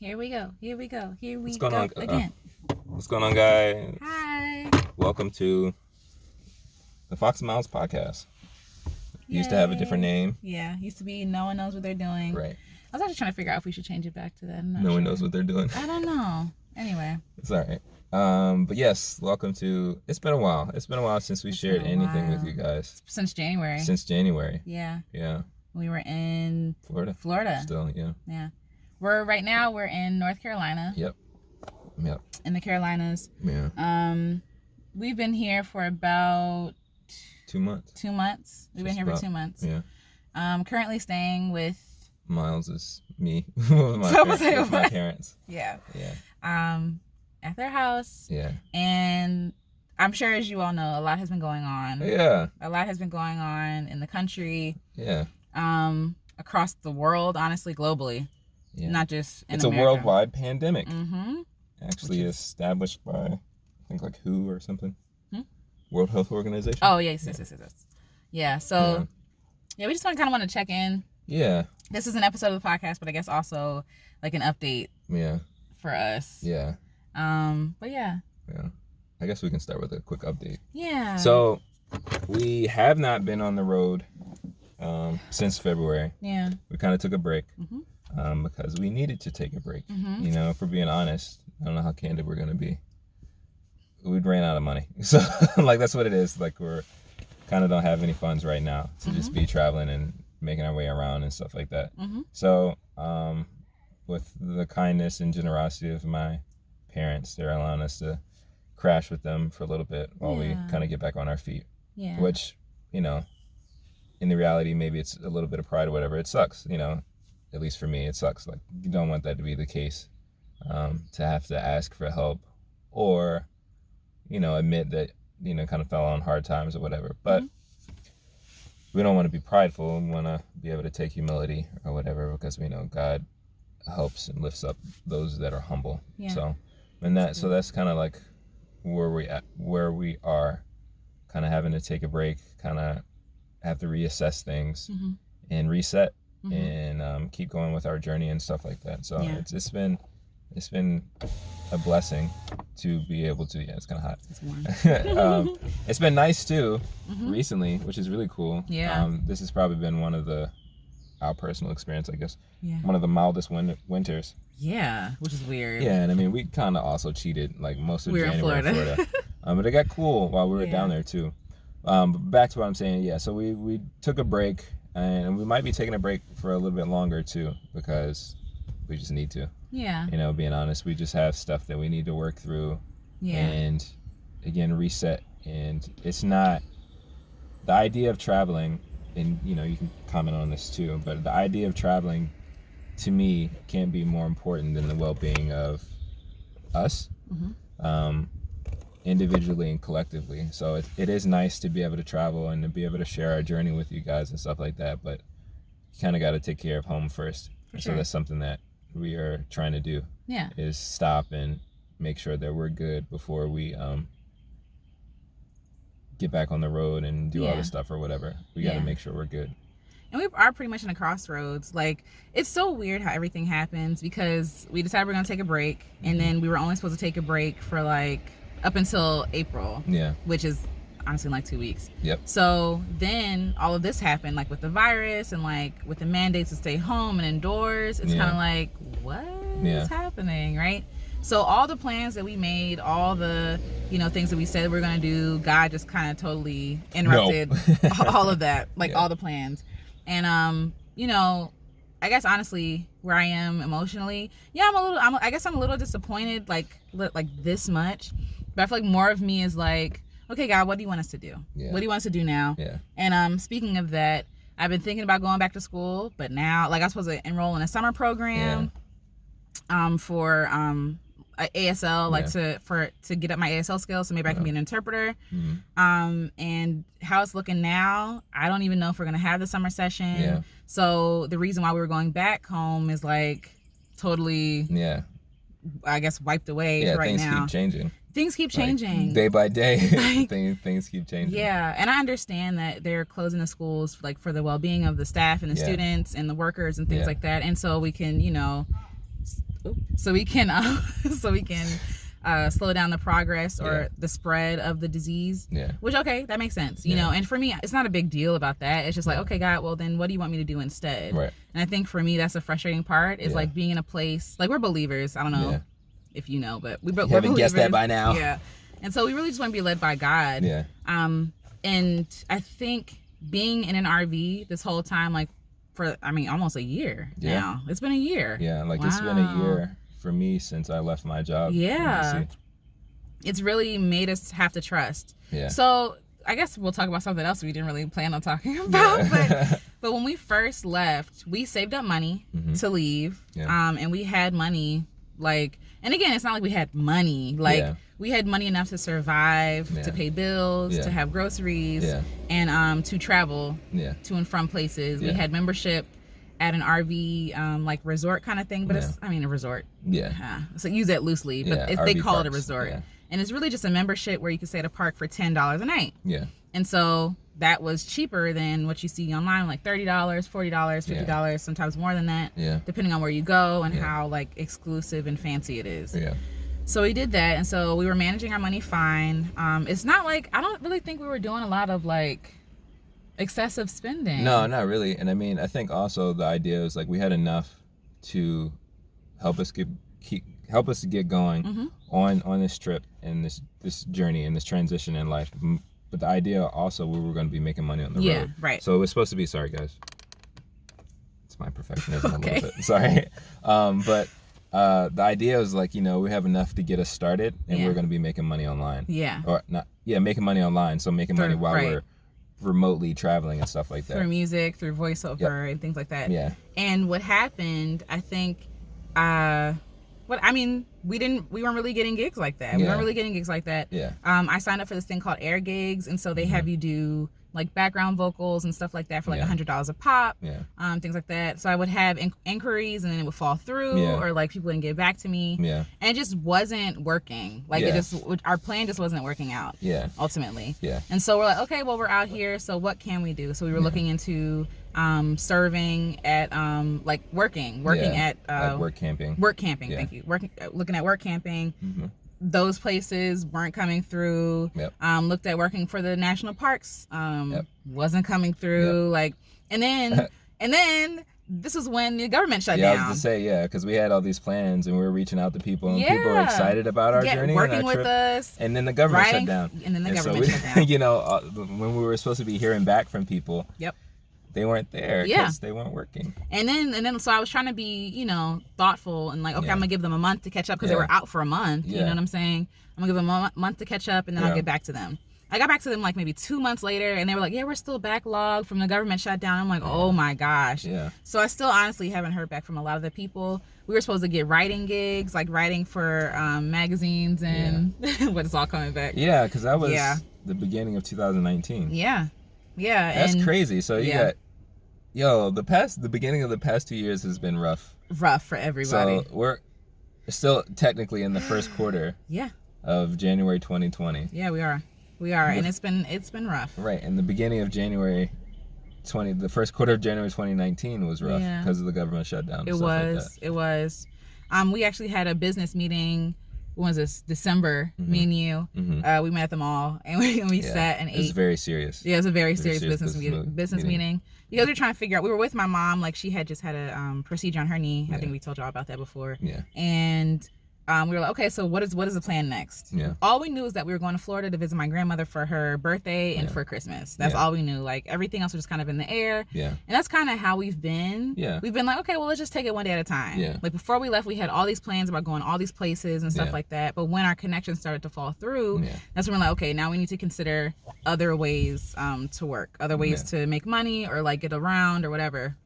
Here we go. Here we go. Here we What's go going on? again. What's going on, guys? Hi. Welcome to the Fox and Miles podcast. Used to have a different name. Yeah, used to be No One Knows What They're Doing. Right. I was actually trying to figure out if we should change it back to that. No one knows what they're doing. I don't know. Anyway. It's all right. But yes, welcome to. It's been a while. It's been a while since we shared anything with you guys. Since January. Yeah. We were in Florida. Still, yeah. Yeah. Right now we're in North Carolina. Yep. In the Carolinas. Yeah. We've been here for about 2 months. 2 months. We've been here for 2 months. Yeah. Currently staying with Miles is me. with my parents. Yeah. Yeah. At their house. Yeah. And I'm sure, as you all know, a lot has been going on. Yeah. A lot has been going on in the country. Yeah. Across the world, honestly, globally. Yeah. Not just in It's America. a worldwide pandemic. Mm-hmm. Actually established by, I think, like WHO or something. World Health Organization. Oh, yes. Yeah, so, we just kind of want to check in. Yeah. This is an episode of the podcast, but I guess also, like, an update. Yeah. For us. Yeah. But yeah. Yeah. I guess we can start with a quick update. Yeah. So, we have not been on the road since February. Yeah. We kind of took a break. Mm-hmm. Because we needed to take a break. Mm-hmm. You know, if we're being honest, I don't know how candid we're going to be. We ran out of money. So, like, that's what it is. Like, we're kind of don't have any funds right now to just be traveling and making our way around and stuff like that. Mm-hmm. So, with the kindness and generosity of my parents, they're allowing us to crash with them for a little bit while we kind of get back on our feet. Yeah. Which, you know, in the reality, maybe it's a little bit of pride or whatever. It sucks, you know. At least for me, it sucks. Like, you don't want that to be the case, to have to ask for help or, you know, admit that, you know, kind of fell on hard times or whatever. But we don't want to be prideful. We want to be able to take humility or whatever, because we know God helps and lifts up those that are humble. Yeah. So that's kind of like where we are, kind of having to take a break, kind of have to reassess things and reset. And keep going with our journey and stuff like that. So it's been a blessing to be able to. Yeah, it's kind of hot. It's warm. It's been nice too recently, which is really cool. Yeah. This has probably been one of our personal experience, I guess. Yeah. One of the mildest winters. Yeah, which is weird. Yeah, and I mean, we kind of also cheated like most of January in Florida. But it got cool while we were down there too. But back to what I'm saying. Yeah, so we took a break. And we might be taking a break for a little bit longer too, because we just need to. Yeah. You know, being honest, we just have stuff that we need to work through. Yeah. And again, reset. And it's not the idea of traveling, and you know, you can comment on this too, but the idea of traveling to me can't be more important than the well-being of us. Individually and collectively. So it is nice to be able to travel and to be able to share our journey with you guys and stuff like that, but you kind of got to take care of home first. So that's something that we are trying to do. Yeah. Is stop and make sure that we're good before we get back on the road and do all this stuff or whatever. We got to make sure we're good. And we are pretty much in a crossroads. Like, it's so weird how everything happens, because we decided we're going to take a break, and then we were only supposed to take a break for like up until April, which is honestly in like 2 weeks. Yep. So then all of this happened, like with the virus and like with the mandates to stay home and indoors. It's kind of like, what is happening, right? So all the plans that we made, all the, you know, things that we said we were going to do, God just kind of totally interrupted all of that, like all the plans. And, you know, I guess honestly, where I am emotionally, I guess I'm a little disappointed, like this much. But I feel like more of me is like, okay, God, what do you want us to do? What do you want us to do now? Yeah. And speaking of that, I've been thinking about going back to school, but now, like, I'm supposed to enroll in a summer program for ASL, like to get up my ASL skills, so maybe I can be an interpreter. And how it's looking now, I don't even know if we're gonna have the summer session. Yeah. So the reason why we were going back home is like totally, I guess, wiped away right now. Things keep changing. Like, day by day, things keep changing. Yeah, and I understand that they're closing the schools like for the well-being of the staff and the students and the workers and things like that. And so we can, you know, so we can slow down the progress or the spread of the disease. Yeah. Which, okay, that makes sense. You know, and for me, it's not a big deal about that. It's just like, okay, God, well then what do you want me to do instead? Right. And I think for me, that's the frustrating part is like being in a place, like we're believers. I don't know if you know, but we're haven't guessed that by now. Yeah. And so we really just want to be led by God. Yeah. And I think being in an RV this whole time, like for, almost a year now. It's been a year. Yeah. Like it's been a year for me since I left my job. Yeah. It's really made us have to trust. Yeah. So I guess we'll talk about something else we didn't really plan on talking about. But when we first left, we saved up money to leave. Yeah. And we had money, like, and again, it's not like we had money. Like, we had money enough to survive, to pay bills, to have groceries, and to travel to and from places. We had membership at an RV like resort kind of thing, but it's a resort. Yeah. So use that loosely, but they call it a resort. Yeah. And it's really just a membership where you can stay at a park for $10 a night. Yeah. And so that was cheaper than what you see online, like $30, $40, $50, sometimes more than that, depending on where you go and how like exclusive and fancy it is. Yeah. So we did that, and so we were managing our money fine. It's not like, I don't really think we were doing a lot of like excessive spending. No, not really. And I think also the idea is like we had enough to help us get going on this trip and this journey and this transition in life. But the idea also, we were going to be making money on the road. Yeah, right. So it was supposed to be, sorry guys, it's my perfectionism a little bit. Sorry. But the idea was like, we have enough to get us started, and we're going to be making money online. Yeah. Or not? Yeah, making money online. So making money while we're remotely traveling and stuff like that. Through music, through voiceover, and things like that. Yeah. And what happened, I think, we weren't really getting gigs like that. We weren't really getting gigs like that. Yeah. I signed up for this thing called Air Gigs, and so they have you do like background vocals and stuff like that for like $100 a pop. Yeah. Things like that. So I would have inquiries, and then it would fall through, or like people wouldn't get back to me. Yeah. And it just wasn't working. Like our plan just wasn't working out. Yeah. Ultimately. Yeah. And so we're like, okay, well, we're out here, so what can we do? So we were looking into serving at like working at like work camping. Thank you. Looking at work camping. Those places weren't coming through. Yep. Looked at working for the national parks. Wasn't coming through. Yep. Like, and then this was when the government shut down. Yeah, I was to say, because we had all these plans and we were reaching out to people, and people were excited about our journey, working and our with trip, us, and then the government shut down. And then the government shut down. When we were supposed to be hearing back from people. Yep. They weren't there because they weren't working. And then so I was trying to be, thoughtful and like, okay, I'm going to give them a month to catch up because they were out for a month. You know what I'm saying? I'm going to give them a month to catch up, and then I'll get back to them. I got back to them like maybe 2 months later, and they were like, we're still backlogged from the government shutdown. I'm like, oh my gosh. Yeah. So I still honestly haven't heard back from a lot of the people. We were supposed to get writing gigs, like writing for magazines and but it's all coming back. Yeah, because that was the beginning of 2019. Yeah. Yeah. That's crazy. So you got, the beginning of the past 2 years has been rough. Rough for everybody. So we're still technically in the first quarter of January 2020. Yeah, we are. And it's been rough. Right. And the beginning of the first quarter of January 2019 was rough because of the government shutdown. It was. We actually had a business meeting. When was this? December, me and you. We met at the mall, and we sat and ate. It was very serious. Yeah, it was a very serious business meeting. Because we were trying to figure out, we were with my mom, like she had just had a procedure on her knee. I think we told y'all about that before. Yeah. And we were like, okay, so what is the plan next? Yeah. All we knew is that we were going to Florida to visit my grandmother for her birthday and for Christmas. That's all we knew. Like everything else was just kind of in the air. Yeah. And that's kind of how we've been. Yeah. We've been like, okay, well, let's just take it one day at a time. Yeah. Like before we left, we had all these plans about going all these places and stuff like that. But when our connections started to fall through, that's when we're like, okay, now we need to consider other ways to work, other ways to make money or like get around or whatever.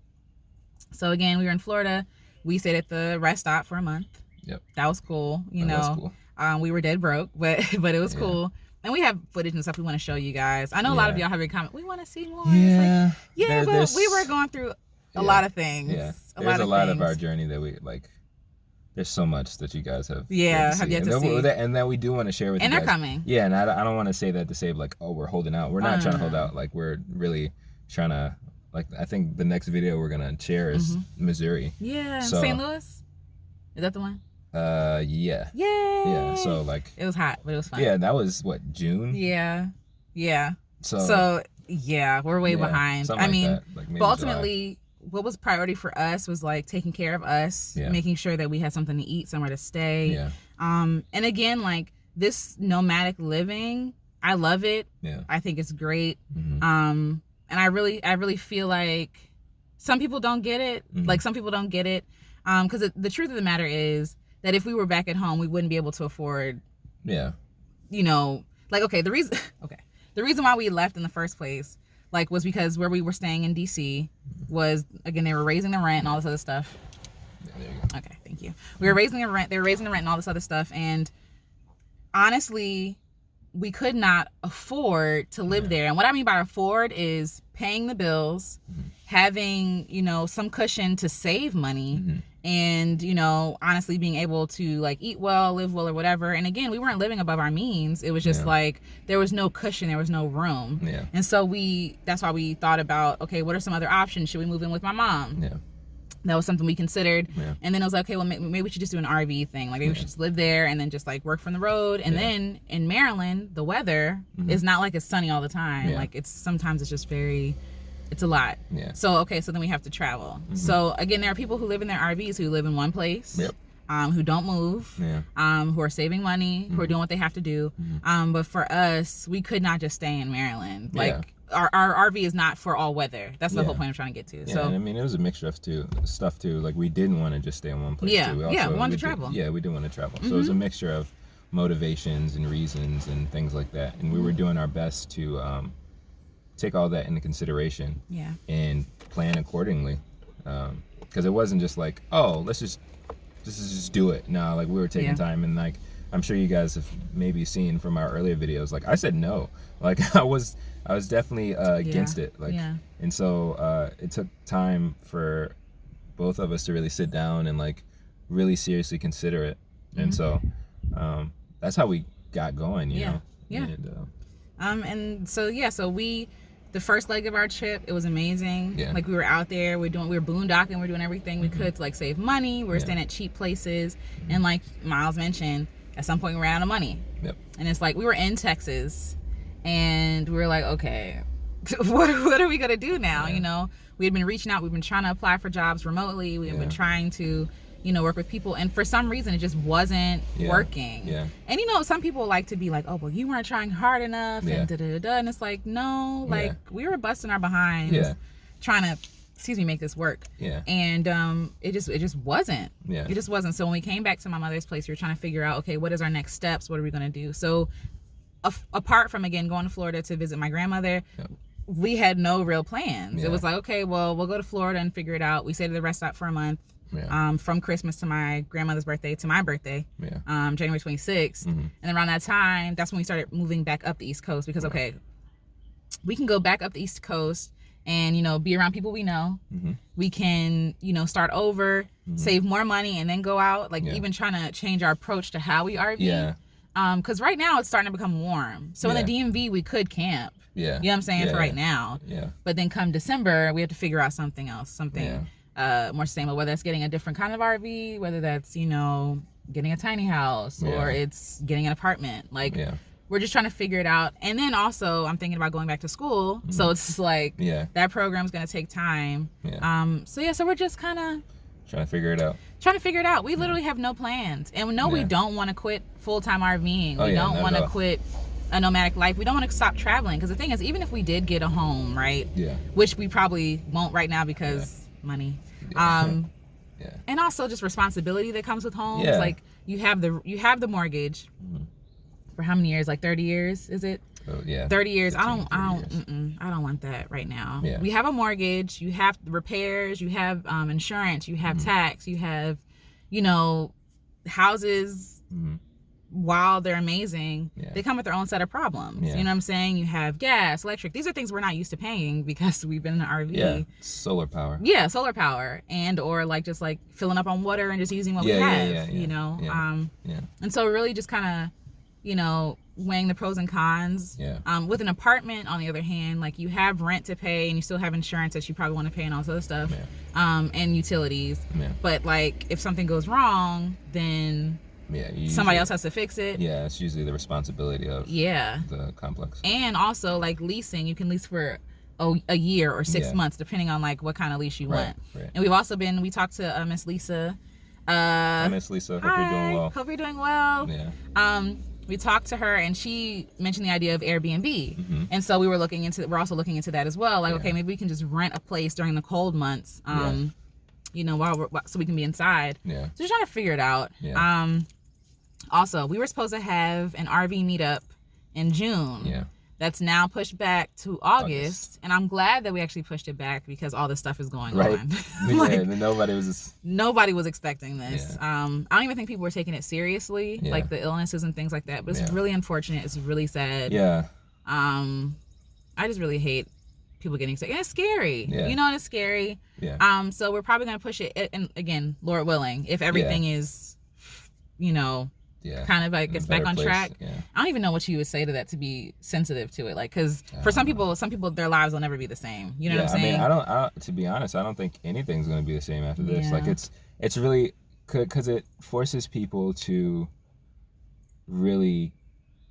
So again, we were in Florida. We stayed at the rest stop for a month. Yep. That was cool. Was cool. We were dead broke, but it was cool. And we have footage and stuff we want to show you guys. I know a lot of y'all have been commenting, we want to see more. Yeah. It's like, but we were going through a lot of things. Yeah. There's a lot of our journey that we like. There's so much that you guys have yet to see. And that we do want to share with you guys. And they're coming. Yeah, and I don't want to say that to say like, oh, we're holding out. We're not trying to hold out. Like we're really trying to, like, I think the next video we're going to share is Missouri. Yeah, so, St. Louis. Is that the one? Yeah. Yay! Yeah. So like. It was hot, but it was fun. Yeah, that was what, June? Yeah. Yeah. So yeah, we're way behind. I mean, like but ultimately, what was priority for us was like taking care of us, making sure that we had something to eat, somewhere to stay. Yeah. And again, like this nomadic living, I love it. Yeah. I think it's great. And I really feel like some people don't get it. Like some people don't get it. Because the truth of the matter is that if we were back at home, we wouldn't be able to afford. Yeah. You know, like the reason why we left in the first place, like, was because where we were staying in DC was, again, they were raising the rent and all this other stuff. Yeah, there you go. Okay, thank you. We were raising the rent. They were raising the rent and all this other stuff, and honestly, we could not afford to live there. And what I mean by afford is paying the bills, having, you know, some cushion to save money, and, you know, honestly being able to like eat well, live well, or whatever. And again, we weren't living above our means. It was just like there was no cushion, there was no room. Yeah. And so that's why we thought about, okay, what are some other options? Should we move in with my mom? Yeah. That was something we considered. Yeah. And then it was like, okay, well, maybe we should just do an RV thing. Like, maybe we should just live there and then just like work from the road. And then in Maryland, the weather is not like it's sunny all the time. Yeah. Like sometimes it's just it's a lot. Yeah. So, okay, so then we have to travel. So again, there are people who live in their RVs who live in one place. Yep. Who don't move. Yeah. Who are saving money, who are doing what they have to do. But for us, we could not just stay in Maryland. Like, our RV is not for all weather. That's the whole point I'm trying to get to. Yeah, so and I mean, it was a mixture of stuff too. Like, we didn't want to just stay in one place too. We wanted to travel. We did want to travel. So it was a mixture of motivations and reasons and things like that. And we were doing our best to take all that into consideration and plan accordingly. Because it wasn't just like, oh, let's just do it. No, like, we were taking time, and like, I'm sure you guys have maybe seen from our earlier videos, like, I said no. Like, I was definitely against it. Like, and so it took time for both of us to really sit down and like really seriously consider it. And so that's how we got going, you know. Yeah. And so the first leg of our trip, it was amazing. Yeah. Like, we were out there, we were boondocking, we were doing everything we could to like save money. We were staying at cheap places, and like Miles mentioned, at some point we ran out of money. Yep. And it's like, we were in Texas, and we were like, okay, what are we gonna do now? You know, we had been reaching out, we've been trying to apply for jobs remotely, we've been trying to, you know, work with people, and for some reason it just wasn't working. Yeah. And you know, some people like to be like, oh, well, you weren't trying hard enough, and and it's like, no, like, we were busting our behinds trying to make this work. Yeah. And it just wasn't. Yeah. It just wasn't. So when we came back to my mother's place, we were trying to figure out, okay, what is our next steps? What are we going to do? So apart from, again, going to Florida to visit my grandmother, we had no real plans. It was like, okay, well, we'll go to Florida and figure it out. We stayed at the rest stop for a month. From Christmas to my grandmother's birthday to my birthday, January 26th. And around that time, that's when we started moving back up the East Coast, because, okay, we can go back up the East Coast and, you know, be around people we know. We can, you know, start over, save more money, and then go out. Like, even trying to change our approach to how we RV. Because right now it's starting to become warm. So in the DMV, we could camp. You know what I'm saying? For right now. But then come December, we have to figure out something else, something more sustainable, whether that's getting a different kind of RV, whether that's, you know, getting a tiny house, or it's getting an apartment. Like, we're just trying to figure it out. And then also, I'm thinking about going back to school. So it's like, that program's going to take time. So we're just kind of trying to figure it out. We literally have no plans. And no, we don't want to quit full-time RVing. We don't want to quit a nomadic life. We don't want to stop traveling. Because the thing is, even if we did get a home, right? Which we probably won't right now because money. And also just responsibility that comes with homes. Like, you have the mortgage for how many years? Like 30 years, is it? 30 years. I don't want that right now. We have a mortgage, you have repairs, you have insurance, you have tax, you have, you know, houses. While they're amazing, they come with their own set of problems. You know what I'm saying? You have gas, electric. These are things we're not used to paying because we've been in an RV. Solar power. Solar power, and or like just like filling up on water and just using what we have. You know. And so really just kind of, you know, weighing the pros and cons. With an apartment, on the other hand, like you have rent to pay and you still have insurance that you probably want to pay and all this other stuff, and utilities. But like if something goes wrong, then somebody else has to fix it. It's usually the responsibility of the complex. And also like leasing, you can lease for a year or 6 months, depending on like what kind of lease you want. And we talked to Miss Lisa. Hi, Miss Lisa. Hope you're doing well. Hope you're doing well. We talked to her and she mentioned the idea of Airbnb. And so we're also looking into that as well. Like, okay, maybe we can just rent a place during the cold months, you know, so we can be inside. So just trying to figure it out. Also, we were supposed to have an RV meetup in June. That's now pushed back to August. And I'm glad that we actually pushed it back because all this stuff is going on. Like, nobody was expecting this. I don't even think people were taking it seriously, like the illnesses and things like that. But it's really unfortunate. It's really sad. I just really hate people getting sick. And it's scary. You know, and it's scary. So we're probably going to push it. And again, Lord willing, if everything is, you know, kind of like gets back on track. I don't even know what you would say to that to be sensitive to it. Like, because for some people, their lives will never be the same. You know what I'm saying? I mean, to be honest, I don't think anything's going to be the same after this. Like, it's really, because it forces people to really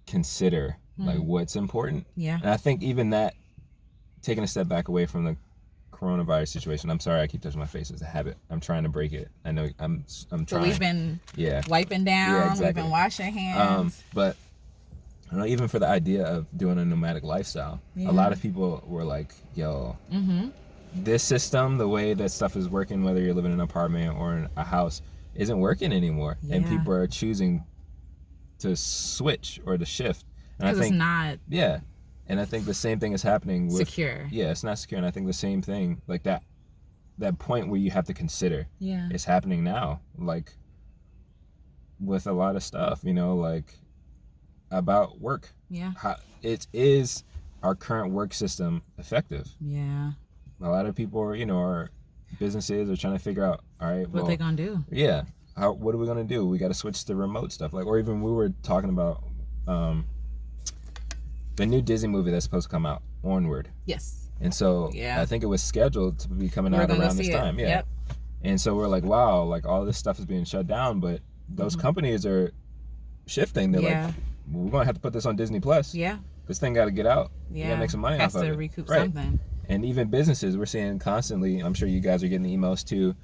consider like what's important. And I think even that, taking a step back away from the coronavirus situation. I'm sorry, I keep touching my face. It's a habit. I'm trying to break it. I know I'm trying. So we've been wiping down. Exactly. We've been washing hands. But I know, even for the idea of doing a nomadic lifestyle, a lot of people were like, "Yo, this system, the way that stuff is working, whether you're living in an apartment or in a house, isn't working anymore." And people are choosing to switch or to shift. And I think it's not. And I think the same thing is happening with secure. It's not secure. And I think the same thing, like that point where you have to consider is happening now, like with a lot of stuff, you know, like about work. How it is our current work system effective? A lot of people are, you know, our businesses are trying to figure out, all right, what they gonna do? What are we gonna do? We got to switch to remote stuff, like, or even we were talking about the new Disney movie that's supposed to come out, Onward. And so I think it was scheduled to be coming out around this time. And so we're like, wow, like all this stuff is being shut down, but those companies are shifting. They're like, we're gonna have to put this on Disney Plus. This thing got to get out. We gotta make some money off of it. Has to recoup something. And even businesses, we're seeing constantly. I'm sure you guys are getting emails too.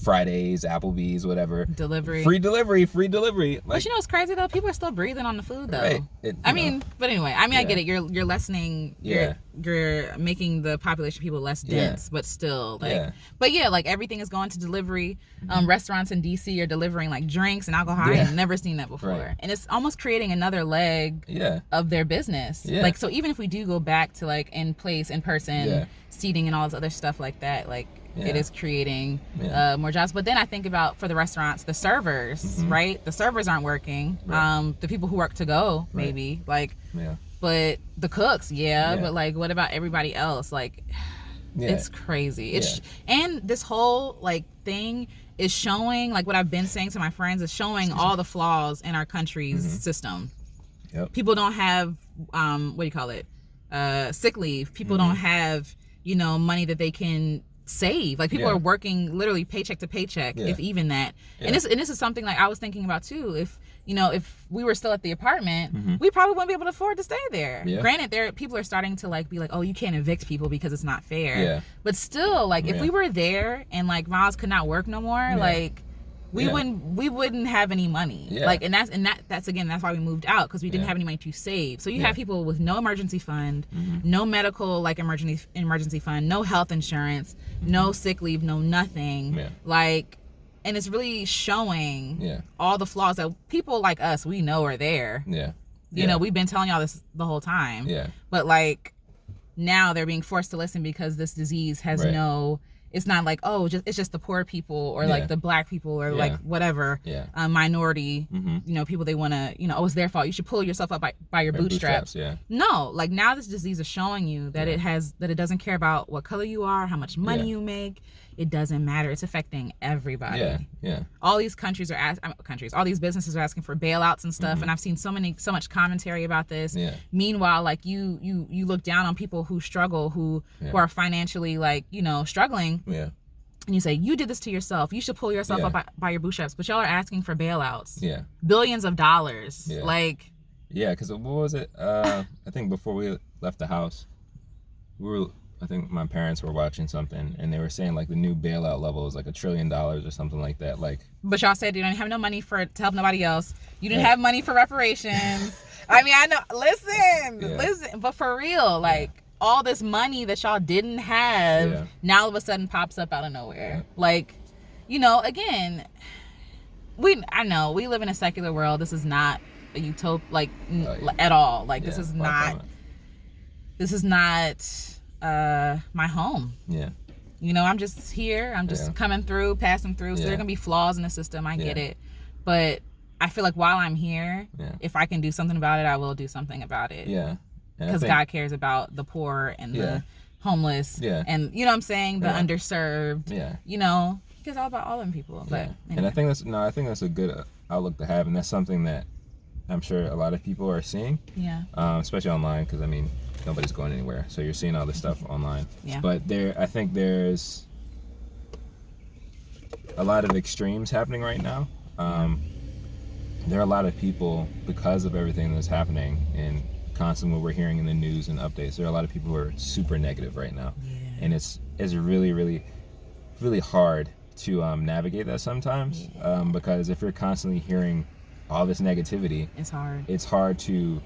Fridays, Applebee's, whatever. Free delivery. Like, but you know what's crazy though? People are still breathing on the food though. I mean, I get it. You're lessening. You're making the population of people less dense, but still like. But like everything is going to delivery. Restaurants in DC are delivering like drinks and alcohol. I've never seen that before, and it's almost creating another leg of their business. Like, so even if we do go back to like in person seating and all this other stuff like that, like. It is creating more jobs. But then I think about, for the restaurants, the servers, right? The servers aren't working. The people who work to go, maybe. Like, but the cooks, but like, what about everybody else? Like, it's crazy. And this whole like thing is showing, like what I've been saying to my friends, is showing all the flaws in our country's system. People don't have, sick leave. People don't have, you know, money that they can save. Like, people are working literally paycheck to paycheck, if even that. And this is something like I was thinking about too. If we were still at the apartment, we probably wouldn't be able to afford to stay there. Granted, people are starting to like be like, oh, you can't evict people because it's not fair. But still, like, if we were there and like Miles could not work no more, like we wouldn't have any money. Like, and that's again, that's why we moved out, because we didn't have any money to save. So you have people with no emergency fund, no medical like emergency fund, no health insurance, no sick leave, no nothing. Like, and it's really showing all the flaws that people like us, we know are there. You know, we've been telling y'all this the whole time. But like, now they're being forced to listen because this disease has no. It's not like, oh, it's just the poor people or like the black people or like whatever minority, you know, people they want to, you know, oh, it's their fault. You should pull yourself up by your bootstraps. No, like, now this disease is showing you that it doesn't care about what color you are, how much money you make. it doesn't matter. It's affecting everybody. Yeah. All these countries are all these businesses are asking for bailouts and stuff. And I've seen so much commentary about this. Yeah. Meanwhile, like you look down on people who struggle, who are financially like, struggling. Yeah. And you say, you did this to yourself. You should pull yourself up by your bootstraps. But y'all are asking for bailouts. Yeah. Billions of dollars. Yeah. Like. Yeah, because what was it? I think before we left the house, I think my parents were watching something, and they were saying like the new bailout level is like $1 trillion or something like that. Like. But y'all said you didn't have no money to help nobody else. You didn't have money for reparations. I mean, I know. Listen. But for real, like. All this money that y'all didn't have now all of a sudden pops up out of nowhere. Like, again, I know we live in a secular world. This is not a utopia, at all. Like, this is not my home. Yeah. I'm just here. I'm just coming through, passing through. So there are going to be flaws in the system. I get it. But I feel like while I'm here, if I can do something about it, I will do something about it. Yeah. Because God cares about the poor and the homeless and, you know what I'm saying, the underserved. Yeah. He cares all about all them people. But anyway. And I think that's a good outlook to have, and that's something that I'm sure a lot of people are seeing. Yeah. Especially online, because I mean nobody's going anywhere, so you're seeing all this stuff online. Yeah. But I think there's a lot of extremes happening right now. There are a lot of people, because of everything that's happening and constantly what we're hearing in the news and updates, there are a lot of people who are super negative right now. And it's really, really, really hard to navigate that sometimes, because if you're constantly hearing all this negativity, it's hard to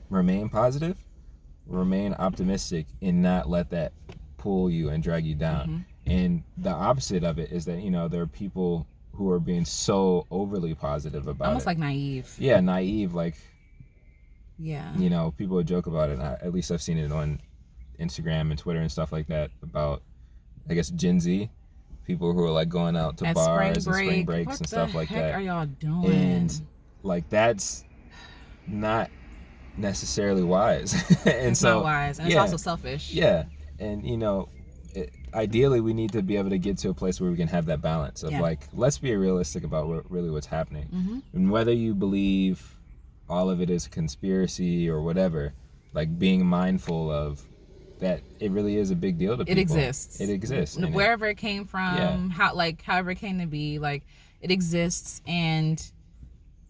remain positive, remain optimistic, and not let that pull you and drag you down. And the opposite of it is that there are people who are being so overly positive about almost it. Like naive. Yeah, naive. Like, yeah, people would joke about it. At least I've seen it on Instagram and Twitter and stuff like that about, I guess, Gen Z, people who are like going out to bars and spring breaks and stuff like that. What the heck are y'all doing? And like that's not necessarily wise. And it's not wise, and it's also selfish. Yeah, and ideally we need to be able to get to a place where we can have that balance of like, let's be realistic about what's happening, and whether you believe all of it is a conspiracy or whatever, like being mindful of that it really is a big deal to people. It exists. Wherever it came from, however it came to be, like it exists. And sorry,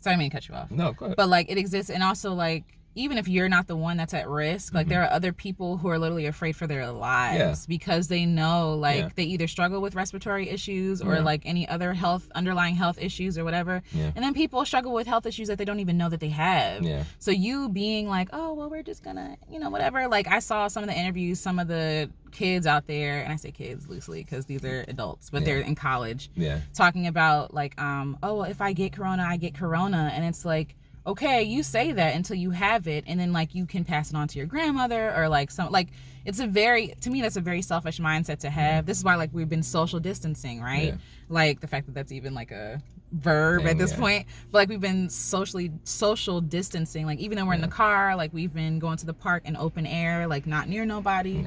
I didn't mean to cut you off. No, go ahead. But like it exists, and also like even if you're not the one that's at risk, like there are other people who are literally afraid for their lives because they know like they either struggle with respiratory issues or like any other underlying health issues or whatever. And then people struggle with health issues that they don't even know that they have. So you being like, oh, well, we're just gonna, whatever. Like I saw some of the interviews, some of the kids out there, and I say kids loosely because these are adults, but they're in college, talking about like, oh, well, if I get corona, I get corona. And it's like, okay, you say that until you have it, and then like you can pass it on to your grandmother or like to me that's a very selfish mindset to have. This is why like we've been social distancing, right? Like the fact that that's even like a verb at this point, but like we've been social distancing, like even though we're in the car, like we've been going to the park in open air, like not near nobody.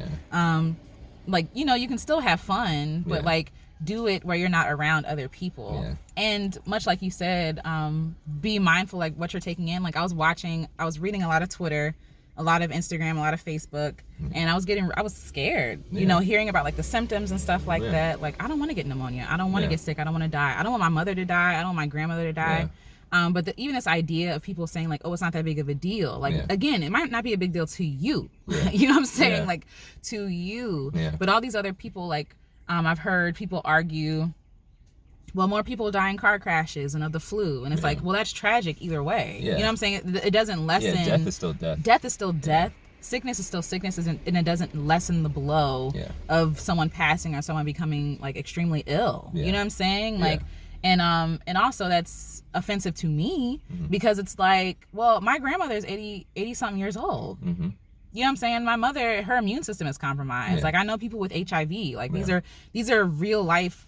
Like you can still have fun, but like do it where you're not around other people. And much like you said, be mindful like what you're taking in. Like I was reading a lot of Twitter, a lot of Instagram, a lot of Facebook, and I was scared, hearing about like the symptoms and stuff like that. Like I don't want to get pneumonia, I don't want to get sick, I don't want to die, I don't want my mother to die, I don't want my grandmother to die. But even this idea of people saying like, oh, it's not that big of a deal. Like, again, it might not be a big deal to you. You know what I'm saying? Like to you. But all these other people, like, I've heard people argue, well, more people die in car crashes and of the flu. And it's like, well, that's tragic either way. You know what I'm saying? It doesn't lessen. Death is still death. Death is still death. Sickness is still sickness, and it doesn't lessen the blow of someone passing or someone becoming like extremely ill. You know what I'm saying? Like, and also that's offensive to me because it's like, well, my grandmother is 80 something years old. You know what I'm saying? My mother, her immune system is compromised. Like I know people with HIV. Like these are real life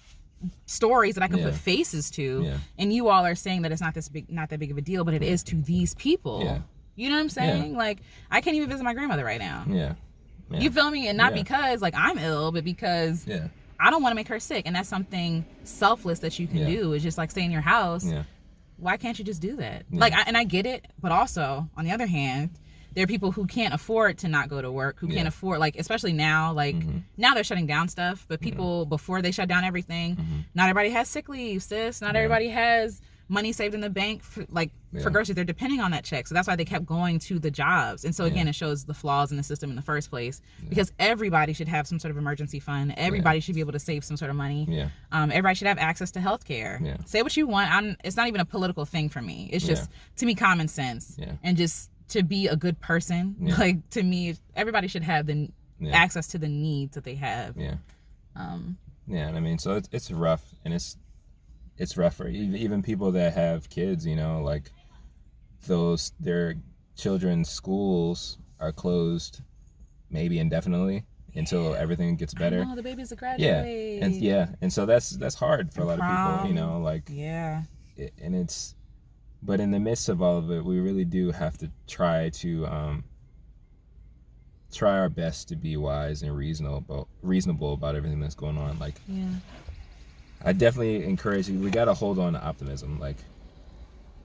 stories that I can put faces to. And you all are saying that it's not that big of a deal, but it is to these people. You know what I'm saying? Like I can't even visit my grandmother right now. Yeah. You feel me? And not because like I'm ill, but because I don't want to make her sick. And that's something selfless that you can do. Is just like stay in your house. Yeah. Why can't you just do that? Like, and I get it, but also on the other hand, there are people who can't afford to not go to work, who can't afford, like, especially now, like, now they're shutting down stuff, but people, before they shut down everything, not everybody has sick leave, sis. Not everybody has money saved in the bank, for, like, for groceries. They're depending on that check. So that's why they kept going to the jobs. And so, again, it shows the flaws in the system in the first place, because everybody should have some sort of emergency fund. Everybody should be able to save some sort of money. Everybody should have access to health care. Say what you want. It's not even a political thing for me. It's just, to me, common sense. And just to be a good person, like, to me, everybody should have the access to the needs that they have. And I mean, so it's rough, and it's rough for even people that have kids, you know, like their children's schools are closed maybe indefinitely until everything gets better. The babies are graduating. And so that's hard for a lot of people, you know, like and it's, but in the midst of all of it, we really do have to try our best to be wise and reasonable about everything that's going on. Like, I definitely encourage you. We got to hold on to optimism, like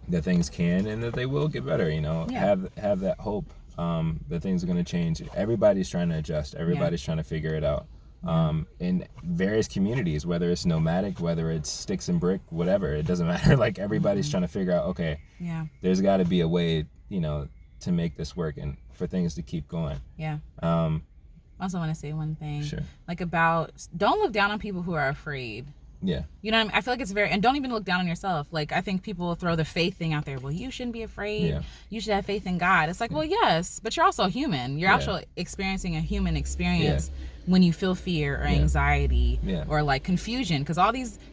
that things can and that they will get better. You know, have that hope that things are going to change. Everybody's trying to adjust. Everybody's trying to figure it out. In various communities, whether it's nomadic, whether it's sticks and brick, whatever, it doesn't matter. Like, everybody's trying to figure out, okay, there's got to be a way, you know, to make this work and for things to keep going. I also want to say one thing, Sure. like, about don't look down on people who are afraid. You know what I mean? I feel like it's very, and don't even look down on yourself. Like, I think people throw the faith thing out there. Well, you shouldn't be afraid. You should have faith in God. It's like, well, yes, but you're also human. You're actually experiencing a human experience when you feel fear or anxiety or like confusion, because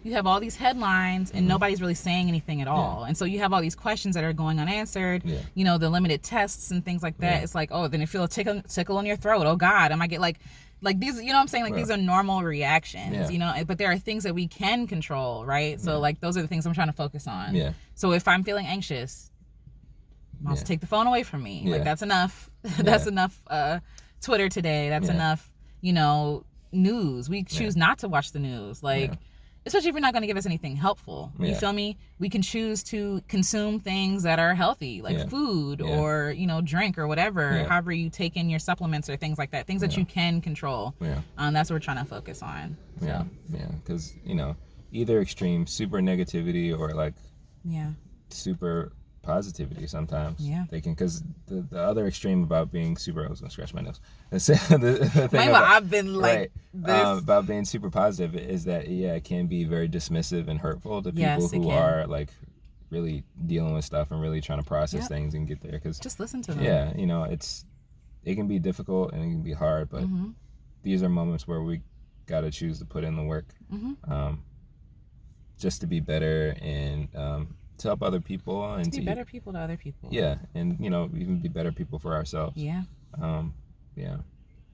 you have all these headlines and nobody's really saying anything at all. And so you have all these questions that are going unanswered, you know, the limited tests and things like that. It's like, oh, then you feel a tickle in your throat. Oh God, I might get like these, you know what I'm saying? Like, these are normal reactions, you know, but there are things that we can control, right? So like, those are the things I'm trying to focus on. So if I'm feeling anxious, I'll just take the phone away from me. Like, that's enough. That's enough Twitter today. That's enough, you know, news. We choose not to watch the news. Like, especially if you're not going to give us anything helpful. You feel me? We can choose to consume things that are healthy, like food or, you know, drink or whatever, however you take in your supplements or things like that, things that you can control. That's what we're trying to focus on. So. Because, you know, either extreme, super negativity or like super positivity sometimes. They can, because the other extreme about being super, I was gonna scratch my nose. The thing about, I've been like about being super positive is that it can be very dismissive and hurtful to people who are like really dealing with stuff and really trying to process things and get there. Because just listen to them. You know, it can be difficult and it can be hard, but these are moments where we got to choose to put in the work, just to be better and to help other people and to be better people to other people. And, you know, even be better people for ourselves.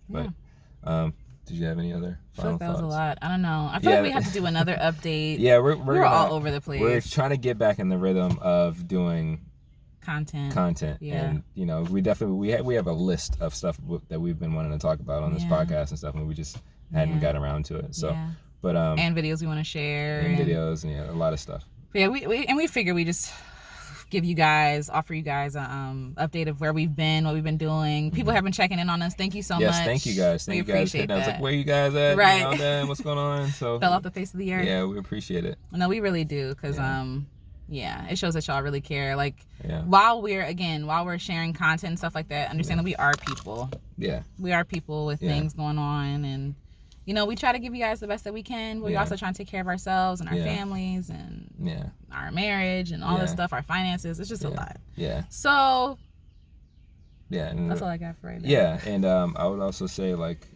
But did you have any other final thoughts? That was a lot. I don't know. I feel like we have to do another update. We're all over the place. We're trying to get back in the rhythm of doing content. And, you know, we definitely we have a list of stuff that we've been wanting to talk about on this podcast and stuff, and we just hadn't got around to it. So but and videos we want to share and videos and a lot of stuff. Yeah, we figure we just offer you guys a update of where we've been, what we've been doing. People have been checking in on us. Thank you so much. Yes, thank you guys. Thank you guys. I was like, where you guys at? Right. You know, what's going on? So fell off the face of the earth. Yeah, we appreciate it. No, we really do, because it shows that y'all really care. Like, while we're sharing content and stuff like that, understand that we are people. We are people with things going on, and you know, we try to give you guys the best that we can, but we also try to take care of ourselves and our families and our marriage and all this stuff, our finances. It's just a lot. So and that's all I got for right now. And I would also say, like,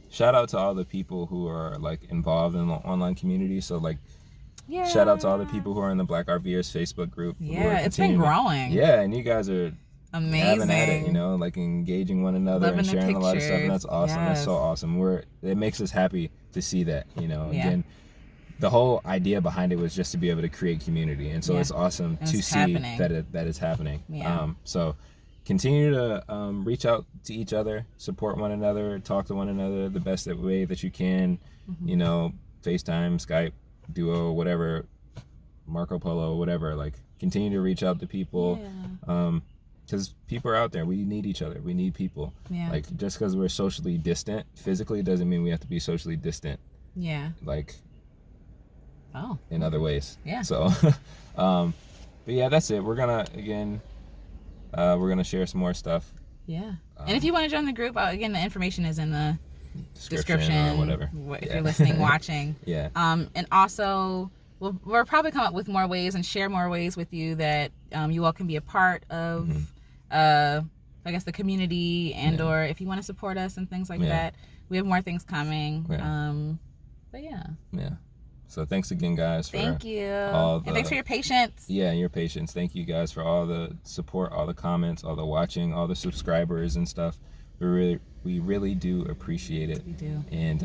shout out to all the people who are like involved in the online community. So like, shout out to all the people who are in the Black RVers Facebook group. It's been growing. And you guys are amazing. Having at it, you know, like engaging one another and sharing a lot of stuff, and that's awesome. That's so awesome. It makes us happy to see that, you know. Again, the whole idea behind it was just to be able to create community, and so it's awesome to see that it's happening. So continue to reach out to each other, support one another, talk to one another the best way that you can. You know, FaceTime, Skype, Duo, whatever, Marco Polo, whatever. Like, continue to reach out to people. Because people are out there. We need each other. We need people. Like, just because we're socially distant physically doesn't mean we have to be socially distant. Like, in other ways. So, but yeah, that's it. We're gonna, again, we're gonna share some more stuff. And if you want to join the group, again, the information is in the description or whatever. If you're listening, watching. And also, we'll probably come up with more ways and share more ways with you that you all can be a part of. I guess the community, and or if you want to support us and things like that. We have more things coming. But so thanks again, guys, for thank you, and thanks for your patience. Your patience. Thank you guys for all the support, all the comments, all the watching, all the subscribers and stuff. We really do appreciate it. We do. And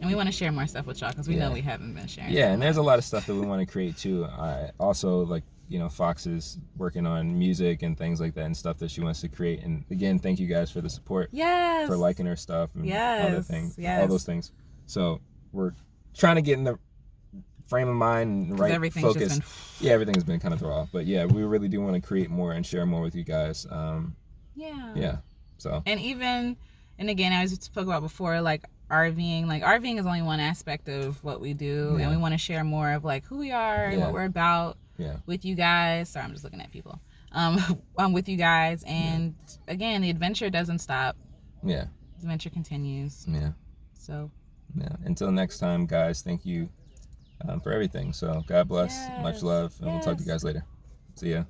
we want to share more stuff with y'all, because we know we haven't been sharing. And there's a lot of stuff that we want to create too. I also, like, you know, Fox is working on music and things like that and stuff that she wants to create. And again, thank you guys for the support. For liking her stuff and other things, all those things. So we're trying to get in the frame of mind and right focus. Everything's been kind of thrown off. But yeah, we really do want to create more and share more with you guys. So. And again, as we spoke about before, like RVing is only one aspect of what we do, and we want to share more of like who we are and what we're about with you guys. Sorry, I'm just looking at people. With you guys, and again, the adventure doesn't stop. The adventure continues. So. Until next time, guys. Thank you for everything. So God bless. Much love, and we'll talk to you guys later. See ya.